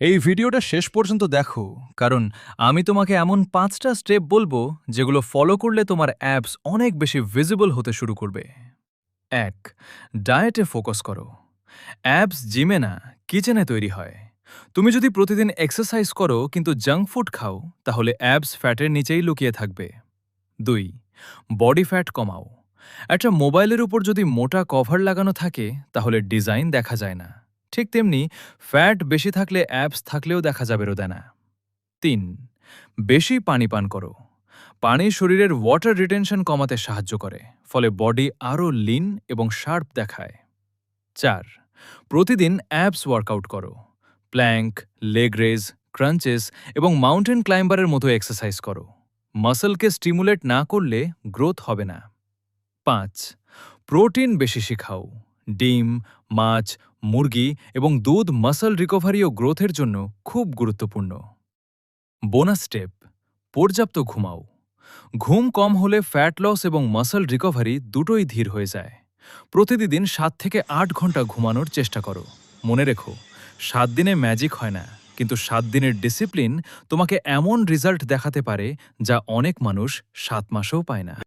এই ভিডিওটা শেষ পর্যন্ত দেখো, কারণ আমি তোমাকে এমন ৫টা স্টেপ বলবো যেগুলো ফলো করলে তোমার অ্যাবস অনেক বেশি ভিজিবল হতে শুরু করবে। ১. ডায়েটে ফোকাস করো। অ্যাবস জিমে না, কিচেনে তৈরি হয়। তুমি যদি প্রতিদিন এক্সারসাইজ করো কিন্তু জাঙ্ক ফুড খাও, তাহলে অ্যাবস ফ্যাটের নিচেই লুকিয়ে থাকবে। ২. বডি ফ্যাট কমাও। একটা মোবাইলের উপর যদি মোটা কভার লাগানো থাকে, তাহলে ডিজাইন দেখা যায় না। ঠিক তেমনি ফ্যাট বেশি থাকলে অ্যাবস থাকলেও দেখা যাবে রোদেনা। ৩. বেশি পানি পান করো। পানি শরীরের ওয়াটার রিটেনশন কমাতে সাহায্য করে, ফলে বডি আরও লিন এবং শার্প দেখায়। ৪. প্রতিদিন অ্যাবস ওয়ার্কআউট করো। প্ল্যাঙ্ক, লেগ রেজ, ক্রাঞ্চেস এবং মাউন্টেন ক্লাইম্বারের মতো এক্সারসাইজ করো। মাসলকে স্টিমুলেট না করলে গ্রোথ হবে না। ৫. প্রোটিন বেশি খাও। ডিম, মাছ, মুরগি এবং দুধ মাসল রিকভারি ও গ্রোথের জন্য খুব গুরুত্বপূর্ণ। বোনাস স্টেপ: পর্যাপ্ত ঘুমাও। ঘুম কম হলে ফ্যাট লস এবং মাসল রিকভারি দুটোই ধীর হয়ে যায়। প্রতিদিন ৭ থেকে ৮ ঘন্টা ঘুমানোর চেষ্টা করো। মনে রেখো, ৭ দিনে ম্যাজিক হয় না, কিন্তু ৭ দিনের ডিসিপ্লিন তোমাকে এমন রেজাল্ট দেখাতে পারে যা অনেক মানুষ ৭ মাসেও পায় না।